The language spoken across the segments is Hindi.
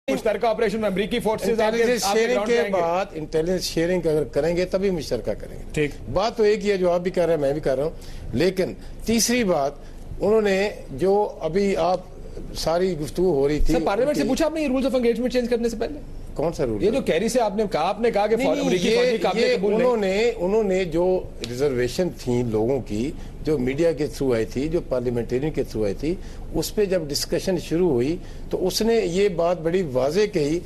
मुश्तरका ऑपरेशन में अमेरिकी फोर्सेस इंटेलिजेंस शेयरिंग के बाद इंटेलिजेंस शेयरिंग अगर करेंगे तभी मुश्तरका करेंगे। ठीक, बात तो एक ही है जो आप भी कर रहे हैं मैं भी कर रहा हूं। लेकिन तीसरी बात उन्होंने जो अभी आप सारी गुफ्तगू हो रही थी, पार्लियामेंट से पूछा आपने रूल्स ऑफ एंगेजमेंट चेंज करने से पहले? कौन सा रूल? ये जो कैरी से आपने कहा कि अमेरिकी फौजी काबिल कबूल नहीं। उन्होंने जो रिजर्वेशन थी लोगों की, जो मीडिया के थ्रू आई थी, जो पार्लियामेंटेरियन के थ्रू आई थी, उस पर जब डिस्कशन शुरू हुई तो उसने ये बात बड़ी वाजे कही।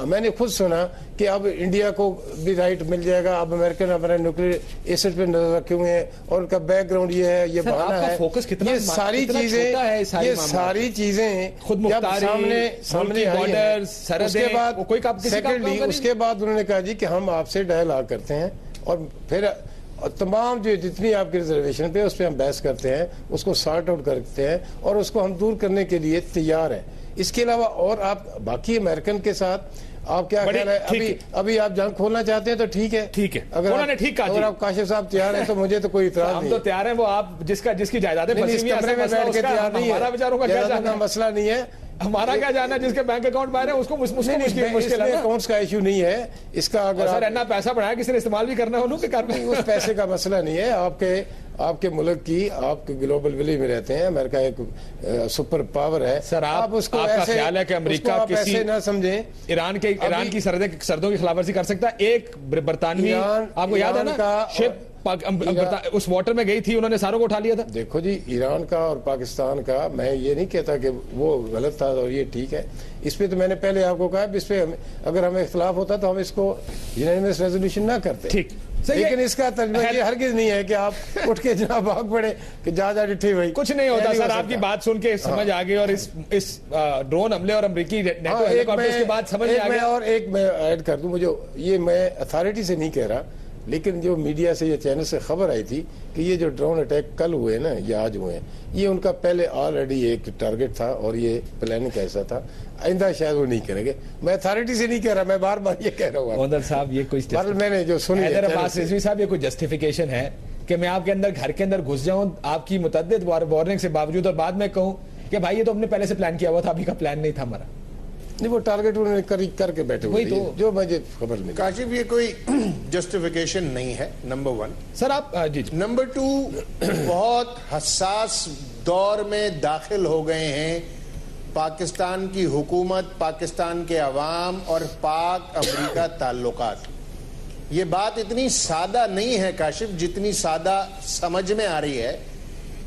मैंने खुद सुना कि अब इंडिया को भी राइट मिल जाएगा, अब अमेरिकन अपने न्यूक्लियर एसेट पे नजर रखे हुए हैं और उनका बैकग्राउंड ये है, ये बहाना है। फोकस कितना, ये सारी चीजें खुद सामने आई। उसके बाद उन्होंने कहा जी कि हम आपसे डायलॉग करते हैं और फिर तमाम जो जितनी आपकी रिजर्वेशन पे उस पर हम बहस करते हैं, उसको सॉर्ट आउट करते हैं और उसको हम दूर करने के लिए तैयार हैं। इसके अलावा और आप बाकी अमेरिकन के साथ आप क्या ख्याल है? अभी आप जंग खोलना चाहते हैं तो ठीक है, अगर आप काशिफ साहब तैयार हैं तो मुझे तो कोई इतराज नहीं। हम तो तैयार हैं, वो आप जिसकी जायदादें फंसी हुई हैं, तैयार नहीं है, मसला नहीं है। हमारा क्या जाना है जिसके बैंक अकाउंट बाहर है उसको मुश्किल है। अकाउंट्स का इशू नहीं है इसका। अगर इतना पैसा बढ़ाया किसी ने इस्तेमाल भी करना है उन्होंने कर में, उस पैसे का मसला नहीं है। आपके मुल्क की आपके ग्लोबल विलेज में रहते हैं, अमेरिका एक सुपर पावर है सर। आप उसको आपका ख्याल है कि अमेरिका किसी ना समझे ईरान की सर्दों की खिलाफवर्जी कर सकता है? एक बरतानवी, आपको याद है ना, शिप उस वाटर में गई थी, उन्होंने सारों को उठा लिया था। देखो जी, ईरान का और पाकिस्तान का मैं ये नहीं कहता कि वो गलत था और ये ठीक है। इस पे तो मैंने पहले आपको कहा इस पे अगर हमें इख्तिलाफ होता तो हम इसको यूनानिमस रेजोल्यूशन ना करते। ठीक, लेकिन इसका तर्जुमा ये हरगिज नहीं है कि आप उठ के जनाब भाग पड़े कि जा डिठी भाई। कुछ नहीं होता सर, आपकी बात सुन के समझ आ गई और इस ड्रोन हमले और अमेरिकी नेटो हेलीकॉप्टर्स के बाद समझ आ गया। और एक मैं ऐड कर दूं, मुझे ये मैं अथॉरिटी से नहीं कह रहा, लेकिन जो मीडिया से, ये चैनल से खबर आई थी कि ये जो ड्रोन अटैक कल हुए ना या आज हुए हैं, ये उनका पहले ऑलरेडी एक टारगेट था और ये प्लानिंग ऐसा था। आइंदा शायद वो नहीं करेंगे। मैं अथॉरिटी से नहीं कह रहा, मैं बार बार ये कह रहा हूँ साहब, ये कोई मैंने जो सुनी रिजवी साहब, ये कोई जस्टिफिकेशन है कि मैं आपके अंदर घर के अंदर घुस जाऊं आपकी मुतद्दिद वार्निंग से बावजूद और बाद में कहूं कि भाई ये तो हमने पहले से प्लान किया हुआ था, अभी का प्लान नहीं था हमारा? नहीं, वो टारगेट उन्होंने करके बैठे हुए तो जो मुझे खबर नहीं। काशिफ, ये कोई जस्टिफिकेशन नहीं है, नंबर 1 सर। आप जी। नंबर 2, बहुत हसास दौर में दाखिल हो गए हैं पाकिस्तान की हुकूमत, पाकिस्तान के अवाम और पाक अमेरिका ताल्लुकात। ये बात इतनी सादा नहीं है काशिफ जितनी सादा समझ में आ रही है।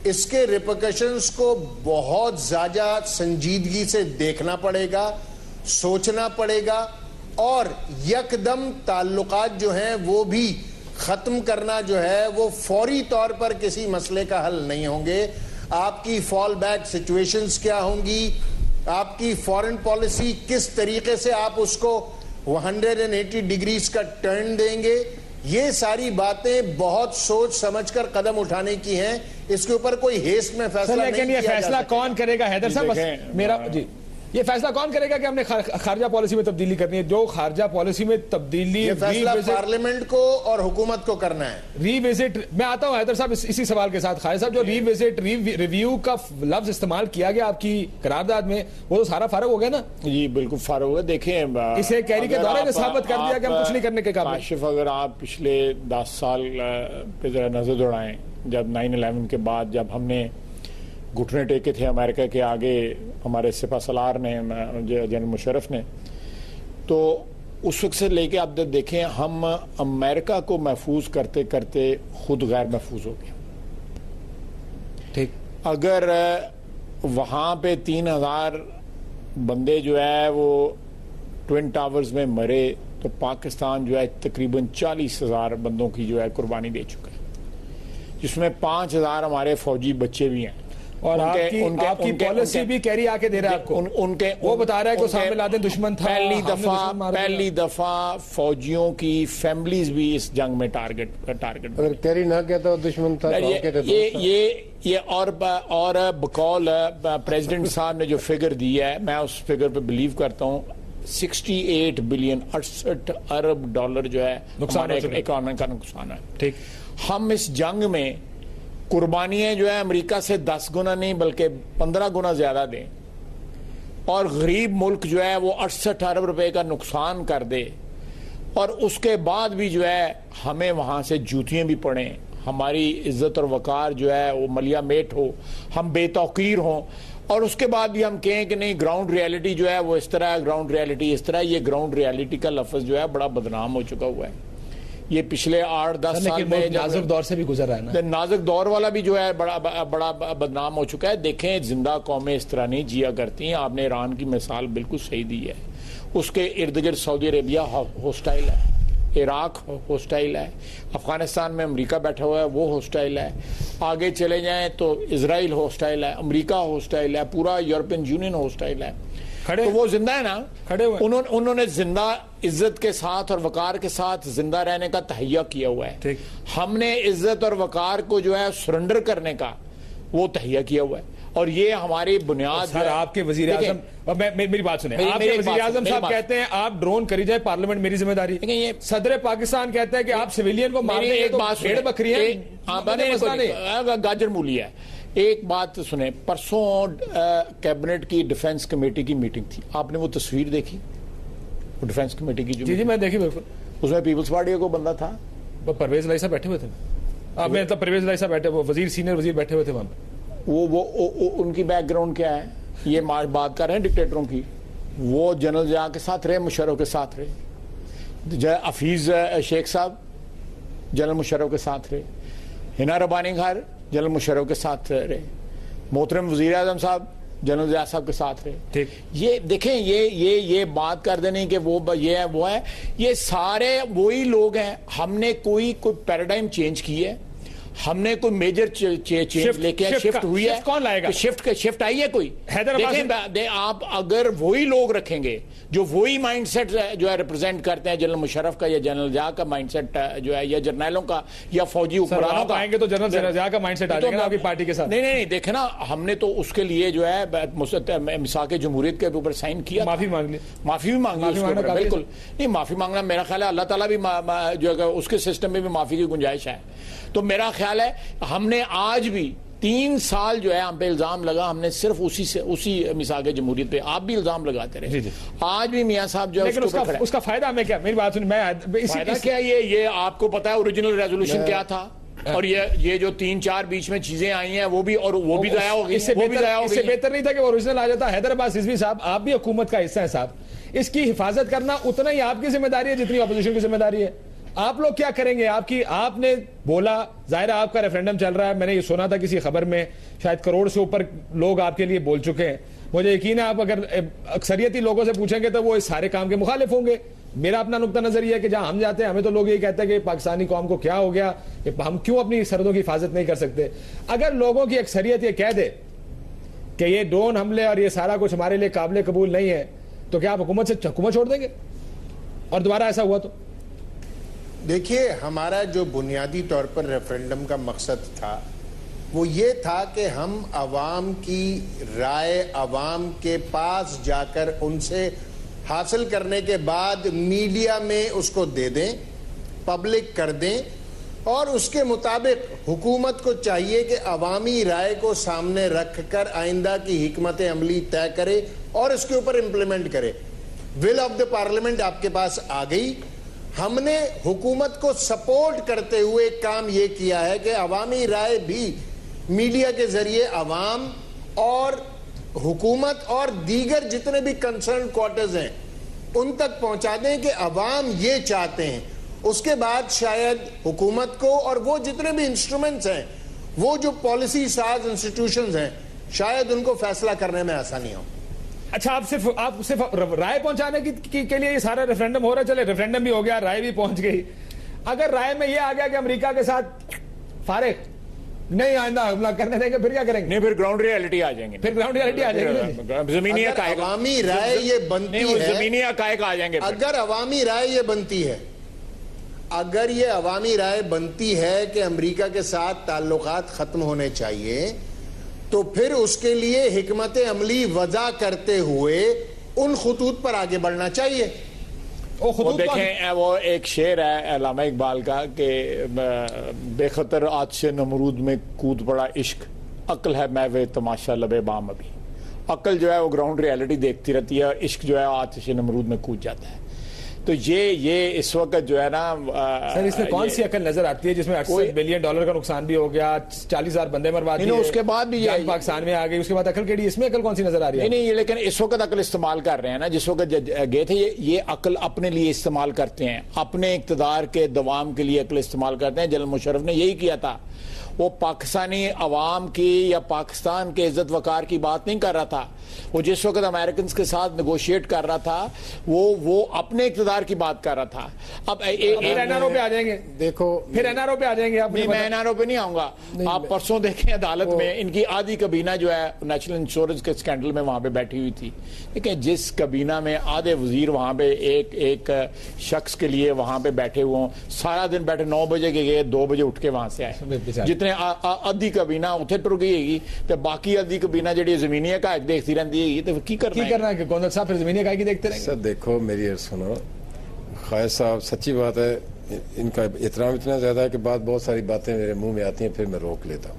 इसके रिपरकशंस को बहुत ज्यादा संजीदगी से देखना पड़ेगा, सोचना पड़ेगा और यकदम ताल्लुकात जो हैं वो भी खत्म करना जो है वो फौरी तौर पर किसी मसले का हल नहीं होंगे। आपकी फॉल बैक सिचुएशंस क्या होंगी, आपकी फॉरेन पॉलिसी किस तरीके से आप उसको 180 डिग्रीज का टर्न देंगे, ये सारी बातें बहुत सोच समझकर कदम उठाने की हैं। इसके ऊपर कोई हेस्ट में फैसला नहीं किया जा सकता। ये फैसला कौन करेगा हैदर साहब? मेरा जी, ये फैसला कौन करेगा कि हमने खारजा पॉलिसी में तब्दीली करनी है? जो खारजा पॉलिसी में तब्दीली, ये फैसला पार्लियामेंट को और हुकूमत को करना है। रीविजिट, मैं आता हूं हैदर साहब इसी सवाल के साथ। खालिद साहब, जो रीविजिट रिव्यू का लफ्ज इस्तेमाल किया गया आपकी करारदाद में, वो तो सारा फारग हो गया ना? जी बिल्कुल फारग हो गया। देखें, इसे कैरी के दौरे ने साबित कर दिया कि हम कुछ नहीं करने के काबिल। काशिफ, अगर आप पिछले 10 साल पे जरा नजर दौड़ाएं, जब 9/11 के बाद जब हमने घुटने टेके थे अमेरिका के आगे, हमारे सिपा सलार ने, जनरल मुशर्रफ ने, तो उस वक्त से लेके आप देखें हम अमेरिका को महफूज करते करते खुद गैर महफूज हो गए। ठीक, अगर वहाँ पे 3000 बंदे जो है वो ट्विन टावर्स में मरे तो पाकिस्तान जो है तकरीबन 40,000 बंदों की जो है कुर्बानी दे चुका है, जिसमें 5,000 हमारे फौजी बच्चे भी हैं। और आपकी पॉलिसी भी कैरी आके दे रहा है आपको। उनके वो बता रहा है कि उसामा बिन लादेन दुश्मन था। पहली दफा फौजियों की फैमिलीज भी इस जंग में टारगेट अगर कैरी ना कहता तो दुश्मन था। ये और बकौल प्रेसिडेंट साहब ने जो फिगर दी है, मैं उस फिगर पे बिलीव करता हूँ। 68 बिलियन 68 अरब डॉलर जो है हमारे इकोनॉमी का नुकसान है। ठीक, हम इस जंग में कुर्बानियां जो है अमेरिका से 10 गुना नहीं बल्कि 15 गुना ज्यादा दें और गरीब मुल्क जो है वो 68 अरब रुपए का नुकसान कर दे और उसके बाद भी जो है हमें वहाँ से जूतियाँ भी पड़ें, हमारी इज्जत और वकार जो है वो मलिया मेट हो, हम बेतौकीर हों, और उसके बाद भी हम कहें कि नहीं ग्राउंड रियलिटी जो है वो इस तरह है, ग्राउंड रियलिटी इस तरह है। ये ग्राउंड रियलिटी का लफ्ज़ जो है बड़ा बदनाम हो चुका हुआ है। ये पिछले 8-10 साल में नाजुक दौर से भी गुजर रहा है ना, नाजुक दौर वाला भी जो है बड़ा बदनाम हो चुका है। देखें, जिंदा कौमें इस तरह नहीं जिया करती हैं। आपने ईरान की मिसाल बिल्कुल सही दी है। उसके इर्द गिर्द सऊदी अरेबिया हॉस्टाइल है, इराक हॉस्टाइल है, अफगानिस्तान में अमेरिका बैठा हुआ है वो हॉस्टाइल है, आगे चले जाएं तो इजराइल हॉस्टाइल है, अमेरिका हॉस्टाइल है, पूरा यूरोपियन यूनियन हॉस्टाइल है। तो वो जिंदा है ना, खड़े हुए उन्होंने जिंदा इज्जत के साथ और वकार के साथ जिंदा रहने का तहैया किया हुआ है। हमने इज्जत और वकार को जो है सरेंडर करने का वो तहैया किया हुआ है, और ये हमारी बुनियाद। सर आपके वजीर आजम, मेरी बात सुने, आपके वजीर आजम साहब कहते हैं आप ड्रोन करी जाए, पार्लियामेंट मेरी जिम्मेदारी। ये सदर पाकिस्तान कहता है कि आप सिविलियन को मार देंगे तो भेड़ बकरियां गाजर मूली है। एक बात सुने, परसों कैबिनेट की डिफेंस कमेटी की मीटिंग थी, आपने वो तस्वीर देखी वो डिफेंस कमेटी की? जी मैं देखी बिल्कुल। उसमें पीपल्स पार्टी को बंदा था, परवेज लाई साहब बैठे हुए थे। आपने मतलब परवेज लाई साहब बैठे, वो वजीर सीनियर वजीर बैठे हुए थे वहां पे। वो उनकी बैकग्राउंड क्या है? ये बात कर रहे हैं डिक्टेटरों की। वो जनरल जया के साथ रहे, मुशर्रफ के साथ रहे, हफीज शेख साहब जनरल मुशर्रफ के साथ रहे, हिना रबानी घर जनरल मुशर्रफ के साथ रहे, मोहतरम वजीर आजम साहब जनरल जया साहब के साथ रहे। ठीक, ये देखें, ये बात कर देने कि वो ये है वो है, ये सारे वही लोग हैं। हमने कोई पैराडाइम चेंज की है, हमने कोई मेजर चेंज लेके शिफ्ट हुई है? कौन लाएगा? शिफ्ट आई है कोई? देखें, आप अगर वही लोग रखेंगे जो वही माइंडसेट जो है रिप्रेजेंट करते हैं, जनरल मुशर्रफ का या जनरल जया का माइंडसेट जो है, या जर्नैलों का या फौजी हुक्मरानों का, आएंगे तो जनरल जया का माइंडसेट आ जाएगा आपकी पार्टी के साथ। नहीं, देखे ना, हमने तो उसके लिए जो है मिसाक जमहूरियत के ऊपर साइन किया, माफी मांग ली, माफी भी मांगी बिल्कुल। नहीं, माफी मांगना मेरा ख्याल है अल्लाह ताला भी जो है उसके सिस्टम में भी माफी की गुंजाइश है। तो मेरा ख्याल है हमने आज भी 3 साल जो है हम पे इल्जाम लगा, हमने सिर्फ उसी मिसाक जमहूरियत पे, आप भी इल्जाम लगाते रहे। आज भी मियां साहब जो है उसका फायदा हमें क्या? मेरी बात सुनिए, फायदा क्या? ये आपको पता है ओरिजिनल रेजोल्यूशन क्या था? और ये जो 3-4 बीच में चीजें आई हैं वो भी दया हो गई। इससे बेहतर नहीं था कि ओरिजिनल आ जाता। हैदराबाद रिजवी साहब, आप भी हुकूमत का हिस्सा है साहब, इसकी हिफाजत करना उतना ही आपकी जिम्मेदारी है जितनी अपोजिशन की जिम्मेदारी है। आप लोग क्या करेंगे? आपने बोला, जाहिर है आपका रेफरेंडम चल रहा है, मैंने ये सुना था किसी खबर में, शायद करोड़ से ऊपर लोग आपके लिए बोल चुके हैं। मुझे यकीन है आप अगर अक्सरियती लोगों से पूछेंगे तो वो इस सारे काम के मुखालिफ होंगे। मेरा अपना नुक्ता नजर यह है कि जहां हम जाते हैं हमें तो लोग ये कहते हैं कि पाकिस्तानी कौम को क्या हो गया, हम क्यों अपनी सरहदों की हिफाजत नहीं कर सकते। अगर लोगों की अक्सरियत ये कह दे कि ये ड्रोन हमले और ये सारा कुछ हमारे लिए काबिल कबूल नहीं है, तो क्या आप हुकूमत छोड़ देंगे? और दोबारा ऐसा हुआ तो देखिए, हमारा जो बुनियादी तौर पर रेफरेंडम का मकसद था वो ये था कि हम अवाम की राय अवाम के पास जाकर उनसे हासिल करने के बाद मीडिया में उसको दे दें, पब्लिक कर दें, और उसके मुताबिक हुकूमत को चाहिए कि अवामी राय को सामने रखकर आइंदा की हिकमत अमली तय करे और इसके ऊपर इंप्लीमेंट करे। विल ऑफ द पार्लियामेंट आपके पास आ गई। हमने हुकूमत को सपोर्ट करते हुए काम यह किया है कि अवामी राय भी मीडिया के जरिए अवाम और हुकूमत और दीगर जितने भी कंसर्न क्वार्टर्स हैं उन तक पहुंचा दें कि अवाम ये चाहते हैं। उसके बाद शायद हुकूमत को और वो जितने भी इंस्ट्रूमेंट्स हैं, वो जो पॉलिसी साज इंस्टीट्यूशंस हैं, शायद उनको फैसला करने में आसानी हो। अच्छा, आप सिर्फ राय पहुंचाने के लिए ये सारा रेफरेंडम हो रहा है। चले, रेफरेंडम भी हो गया, राय भी पहुंच गई। अगर राय में ये आ गया कि अमेरिका के साथ फारिग नहीं आइंदा हमला करने देंगे, फिर क्या करेंगे? नहीं, फिर ग्राउंड रियलिटी आ जाएंगे। फिर ग्राउंड रियलिटी आ जाएगी। जमीनी अवामी राय ये बनती है, जमीनी हकायक आ जाएंगे। अगर अवामी राय ये बनती है, अगर ये अवामी राय बनती है कि अमेरिका के साथ ताल्लुकात खत्म होने चाहिए, तो फिर उसके लिए हिकमत अमली वज़ा करते हुए उन खुतूत पर आगे बढ़ना चाहिए। वो देखें, वो एक शेर है अल्लामा इकबाल का कि बेखतर आज से नमरूद में कूद पड़ा इश्क, अक्ल है मैं वे तमाशा लबे बाम अभी। अकल जो है वो ग्राउंड रियलिटी देखती रहती है, इश्क जो है आतिश नमरूद में कूद जाता है। तो ये इस वक्त जो है ना सर, इसमें कौन सी अकल नजर आती है जिसमें $68 बिलियन का नुकसान भी हो गया, 40,000 बंदे मरवा दिए, उसके बाद भी ये पाकिस्तान में आ गई, उसके बाद अकल केड़ी, इसमें अकल कौन सी नजर आ रही है? नहीं, लेकिन इस वक्त अकल इस्तेमाल कर रहे हैं ना, जिस वक्त गए थे ये अकल अपने लिए इस्तेमाल करते हैं, अपने इक़्तिदार के दवाम के लिए अकल इस्तेमाल करते हैं। जनरल मुशर्रफ ने यही किया था, वो पाकिस्तानी अवाम की या पाकिस्तान के इज्जत वकार की बात नहीं कर रहा था, वो जिस वक्त अमेरिकन के साथ नेगोशिएट कर रहा था वो अपने इक़्तिदार की बात कर रहा था। अब एनआरओ पे आ जाएंगे, देखो फिर एनआरओ पे आ जाएंगे आप। नहीं, मैं एनआरओ पे नहीं आऊंगा। आप परसों देखें अदालत में इनकी आधी कबीना जो है नेशनल इंश्योरेंस के स्कैंडल में वहां पे बैठी हुई थी। देखिए, जिस कबीना में आधे वजीर वहां पे एक शख्स के लिए वहां पे बैठे हुए हों, सारा दिन बैठे, 9 बजे के गए, 2 बजे उठ के वहां से आए, जितने अद्धी कबीना उत्थे टुर गई है, तो बाकी अद्धी कबीना जी जमीनी हकायत देखती रहती है। तो की करना है कि कौन साहब फिर जमीनी हकायत देखते रहेंगे? सर देखो, मेरी सुनो ख्वाहिश साहब, सच्ची बात है, इनका एहतराम इतना ज्यादा है कि बहुत सारी बातें मेरे मुंह में आती हैं, फिर मैं रोक लेता हूँ।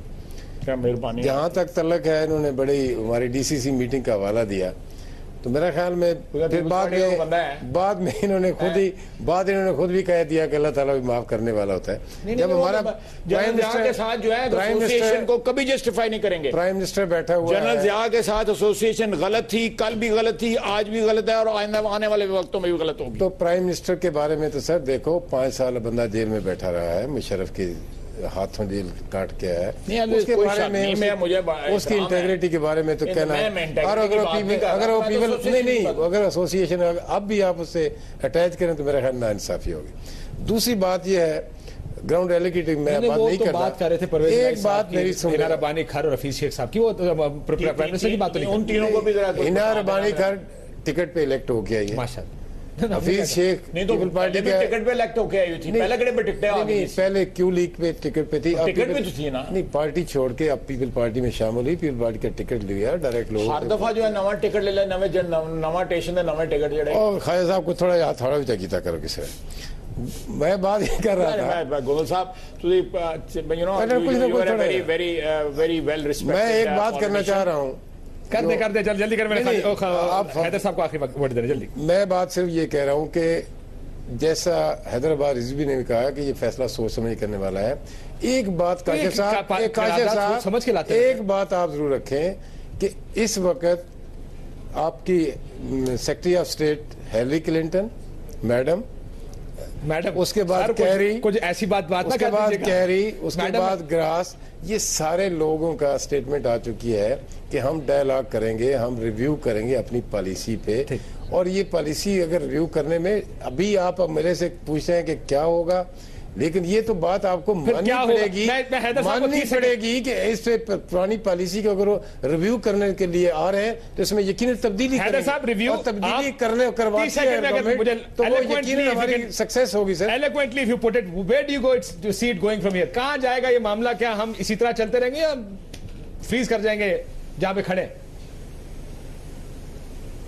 क्या मेहरबानी। जहाँ तक तल्लक है, इन्होंने बड़ी हमारी डीसीसी मीटिंग का हवाला दिया, तो मेरा ख्याल में फिर बाद में इन्होंने खुद भी कह दिया कि अल्लाह ताला भी माफ करने वाला होता है। जब हमारा प्राइम मिनिस्टर के साथ जो है एसोसिएशन को कभी जस्टिफाई नहीं करेंगे। प्राइम मिनिस्टर बैठा हुआ है, जनरल ज़िया के साथ एसोसिएशन गलत थी, कल भी गलत थी, आज भी गलत है और आने वाले वक्तों में भी गलत होगी। तो प्राइम मिनिस्टर के बारे में तो सर देखो, 5 साल बंदा जेल में बैठा रहा है, मुशर्रफ की हाथों जेल काट के है, उसके बारे में उसकी इंटेग्रिटी के बारे में तो कहना है। और अगर एसोसिएशन अब भी आप उससे अटैच करें तो मेरा ख्याल नाइंसाफी होगी। दूसरी बात यह है, ग्राउंड रियलिटी मैं बात नहीं कर बात कर रहे थे परवेज, एक बात मेरी सुन, हिना रब्बानी खर और हफीज शेख साहब की, वो प्राइम मिनिस्टर की बात तो नहीं, उन तीनों को भी हिना रब्बानी खर टिकट पे इलेक्ट हो गया है, माशाल्लाह। हफीज शेख नहीं तो पार्टी के टिकट पे इलेक्ट होके आई थी, पहले कड़े पे टिकट नहीं, पहले क्यू लीग पे टिकट पे थी, टिकट पे तो थी ना। नहीं, पार्टी छोड़ के अब पीपल पार्टी में शामिल हुई, पीपल पार्टी का टिकट लिया डायरेक्ट लोग। हर दफा जो है नवा टिकट ले ले, नवा स्टेशन है, नवे टिकट जड़े। और खाया साहब को थोड़ा याद थोड़ा भी तकीता करो किसे। मैं बात ये कर रहा था गोविंद साहब, वेरी वेल रिस्पेक्टेड। मैं एक बात करना चाह रहा हूँ, कर दे जल्दी कर, आप हैदर साहब को आखिरी वोट देना जल्दी। मैं बात सिर्फ ये कह रहा हूँ कि जैसा हैदराबाद रिजवी ने भी कहा कि ये फैसला सोच समझ करने वाला है। एक बात काशिफ साहब समझ के लाते, एक बात आप जरूर रखें कि इस वक्त आपकी secretary of state Hillary Clinton madam, उसके बाद कैरी, कुछ ऐसी बात उसके बाद कैरी, उसके बाद ग्रास, ये सारे लोगों का स्टेटमेंट आ चुकी है कि हम डायलॉग करेंगे, हम रिव्यू करेंगे अपनी पॉलिसी पे। और ये पॉलिसी अगर रिव्यू करने में अभी आप मेरे से पूछते हैं कि क्या होगा, लेकिन ये तो बात आपको माननी पड़ेगी कि इस पुरानी पॉलिसी को अगर रिव्यू करने के लिए आ रहे हैं तो इसमें यकीनन तब्दीली तब्दीली करने करवाते हैं, तो वो यकीनन हमारी सक्सेस होगी। Sir eloquently if you put it, where do you go to see it going from here? कहां जाएगा ये मामला? क्या हम इसी तरह चलते रहेंगे या फ्रीज कर जाएंगे जहां पे खड़े?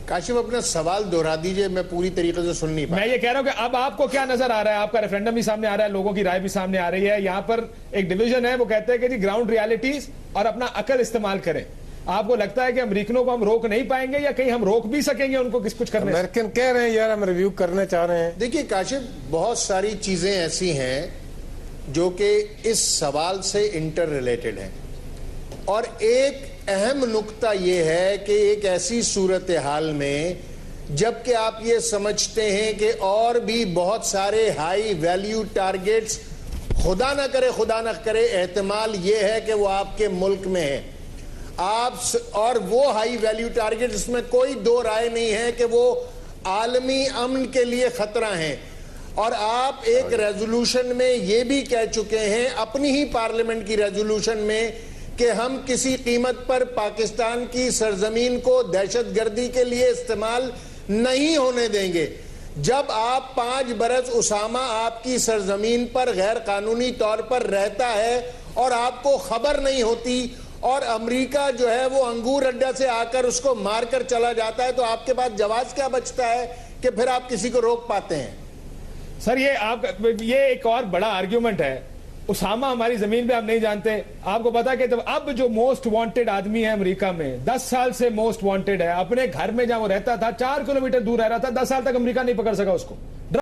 काशिफ, अपना सवाल दोहरा दीजिए, मैं पूरी तरीके से सुन नहीं पाया। मैं ये कह रहा हूं कि अब आपको क्या नजर आ रहा है? आपका रेफरेंडम भी सामने आ रहा है, लोगों की राय भी सामने आ रही है, यहां पर एक डिवीजन है, वो कहते हैं कि जी ग्राउंड रियलिटीज और अपना अकल इस्तेमाल करें। आपको लगता है कि अमेरिकनों को हम रोक नहीं पाएंगे या कहीं हम रोक भी सकेंगे उनको कुछ करने? अमेरिकन कह रहे हैं यार हम रिव्यू करना चाह रहे हैं। देखिए काशिफ, बहुत सारी चीजें ऐसी हैं जो कि इस सवाल से इंटर रिलेटेड हैं, और एक अहम नुक्ता यह है कि एक ऐसी सूरत हाल में जबकि आप ये समझते हैं कि और भी बहुत सारे हाई वैल्यू टारगेट्स, खुदा ना करे एहतमाल ये है कि वो आपके मुल्क में है, आप और वो हाई वैल्यू टारगेट, इसमें कोई दो राय नहीं है कि वो आलमी अमन के लिए खतरा हैं। और आप एक रेजोल्यूशन में ये भी कह चुके हैं, अपनी ही पार्लियामेंट की रेजोल्यूशन में, कि हम किसी कीमत पर पाकिस्तान की सरजमीन को दहशतगर्दी के लिए इस्तेमाल नहीं होने देंगे। जब आप 5 बरस उसामा आपकी सरजमीन पर गैर कानूनी तौर पर रहता है और आपको खबर नहीं होती और अमेरिका जो है वो अंगूर अड्डा से आकर उसको मारकर चला जाता है, तो आपके पास जवाब क्या बचता है कि फिर आप किसी को रोक पाते हैं? सर ये एक और बड़ा आर्ग्यूमेंट है उसामा हमारी जमीन पे हम नहीं जानते। आपको पता है कि जब अब जो मोस्ट वांटेड आदमी है अमेरिका में, 10 साल से मोस्ट वांटेड है, अपने घर में जहां वो रहता था 4 किलोमीटर दूर रह रहा था, 10 साल तक अमेरिका नहीं पकड़ सका उसको।